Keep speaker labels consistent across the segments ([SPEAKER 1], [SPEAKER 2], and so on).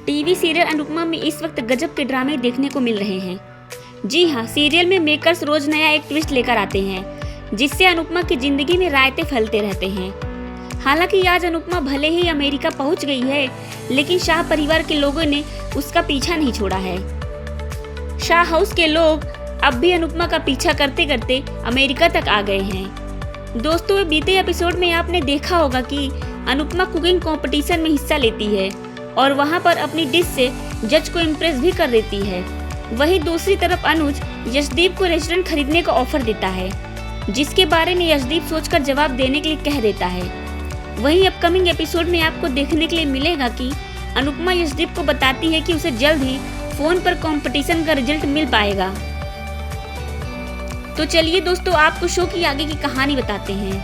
[SPEAKER 1] TV serial Anupama में इस वक्त गजब के ड्रामे देखने को मिल रहे हैं। जी हाँ, सीरियल में मेकर्स रोज नया एक ट्विस्ट लेकर आते हैं, जिससे अनुपमा की जिंदगी में रायते फैलते रहते हैं। हालांकि आज अनुपमा भले ही अमेरिका पहुंच गई है, लेकिन शाह परिवार के लोगों ने उसका पीछा नहीं छोड़ा है। शाह हाउस के लोग अब भी अनुपमा का पीछा करते करते अमेरिका तक आ गए हैं। दोस्तों, बीते एपिसोड में आपने देखा होगा कि अनुपमा कुकिंग कंपटीशन में हिस्सा लेती है और वहां पर अपनी डिश से जज को इम्प्रेस भी कर देती है। वहीं दूसरी तरफ अनुज यशदीप को रेस्टोरेंट खरीदने का ऑफर देता है, जिसके बारे में यशदीप सोचकर जवाब देने के लिए कह देता है। वहीं अपकमिंग एपिसोड में आपको देखने के लिए मिलेगा कि अनुपमा यशदीप को बताती है कि उसे जल्द ही फोन पर कंपटीशन का रिजल्ट मिल पाएगा। तो चलिए दोस्तों, आपको शो की आगे की कहानी बताते हैं।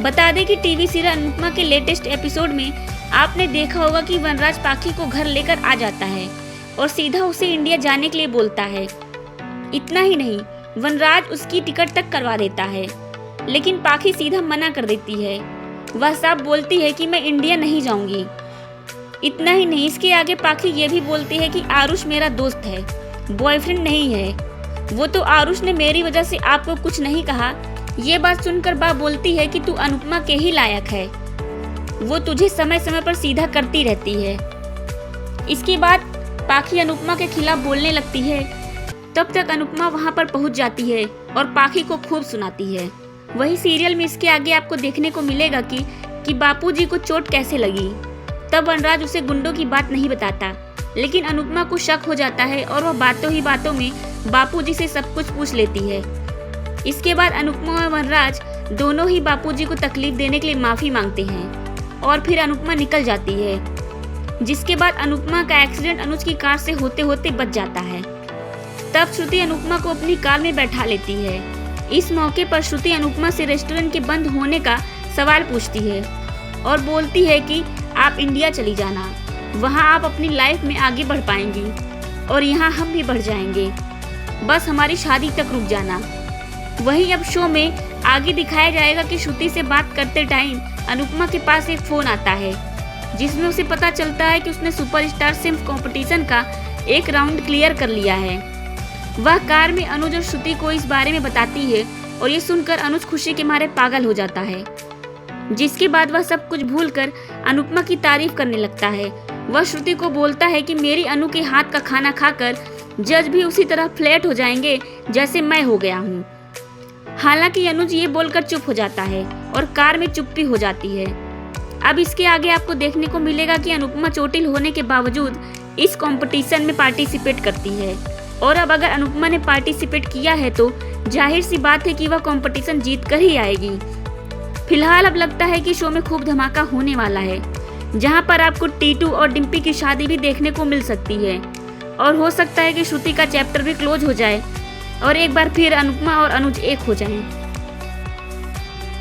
[SPEAKER 1] बता दें कि टीवी सीरियल अनुपमा के लेटेस्ट एपिसोड में आपने देखा होगा कि वनराज पाखी को घर लेकर आ जाता है और सीधा उसे इंडिया जाने के लिए बोलता है। इतना ही नहीं, वनराज उसकी टिकट तक करवा देता है, लेकिन पाखी सीधा मना कर देती है। वह साफ बोलती है कि मैं इंडिया नहीं जाऊंगी। इतना ही नहीं, इसके आगे पाखी ये भी बोलती है कि आरुष मेरा दोस्त है, बॉयफ्रेंड नहीं है। वो तो आरुष ने मेरी वजह से आपको कुछ नहीं कहा। ये बात सुनकर बा बोलती है कि तू अनुपमा के ही लायक है, वो तुझे समय समय पर सीधा करती रहती है। इसके बाद पाखी अनुपमा के खिलाफ बोलने लगती है। तब तक अनुपमा वहां पर पहुंच जाती है और पाखी को खूब सुनाती है। वही सीरियल में इसके आगे आपको देखने को मिलेगा कि बापूजी को चोट कैसे लगी। तब वनराज उसे गुंडों की बात नहीं बताता, लेकिन अनुपमा को शक हो जाता है और वह बातों ही बातों में बापूजी से सब कुछ पूछ लेती है। इसके बाद अनुपमा और वनराज दोनों ही बापूजी को तकलीफ देने के लिए माफी मांगते हैं और फिर अनुपमा निकल जाती है। जिसके बाद अनुपमा का एक्सीडेंट अनुज की कार से होते होते बच जाता है। तब श्रुति अनुपमा को अपनी कार में बैठा लेती है। इस मौके पर श्रुति अनुपमा से रेस्टोरेंट के बंद होने का सवाल पूछती है और बोलती है कि आप इंडिया चली जाना, वहाँ आप अपनी लाइफ में आगे बढ़ पाएंगी और यहाँ हम भी बढ़ जाएंगे, बस हमारी शादी तक रुक जाना। वहीं अब शो में आगे दिखाया जाएगा कि श्रुति से बात करते टाइम अनुपमा के पास एक फोन आता है, जिसमें उसे पता चलता है कि उसने सुपरस्टार सिम्फ कंपटीशन का एक राउंड क्लियर कर लिया है। वह कार में अनुज और श्रुति को इस बारे में बताती है और ये सुनकर अनुज खुशी के मारे पागल हो जाता है। जिसके बाद वह सब कुछ भूलकर अनुपमा की तारीफ करने लगता है। वह श्रुति को बोलता है कि मेरी अनु के हाथ का खाना खाकर जज भी उसी तरह फ्लैट हो जाएंगे जैसे मैं हो गया हूँ। हालांकि अनुज ये बोलकर चुप हो जाता है और कार में चुप्पी हो जाती है। अब इसके आगे आपको देखने को मिलेगा कि अनुपमा चोटिल होने के बावजूद इस कंपटीशन में पार्टिसिपेट करती है और अब अगर अनुपमा ने पार्टिसिपेट किया है तो जाहिर सी बात है कि वह कंपटीशन जीत कर ही आएगी। फिलहाल अब लगता है कि शो में खूब धमाका होने वाला है, जहां पर आपको टीटू और डिम्पी की शादी भी देखने को मिल सकती है और हो सकता है कि श्रुति का चैप्टर भी क्लोज हो जाए और एक बार फिर अनुपमा और अनुज एक हो जाएं।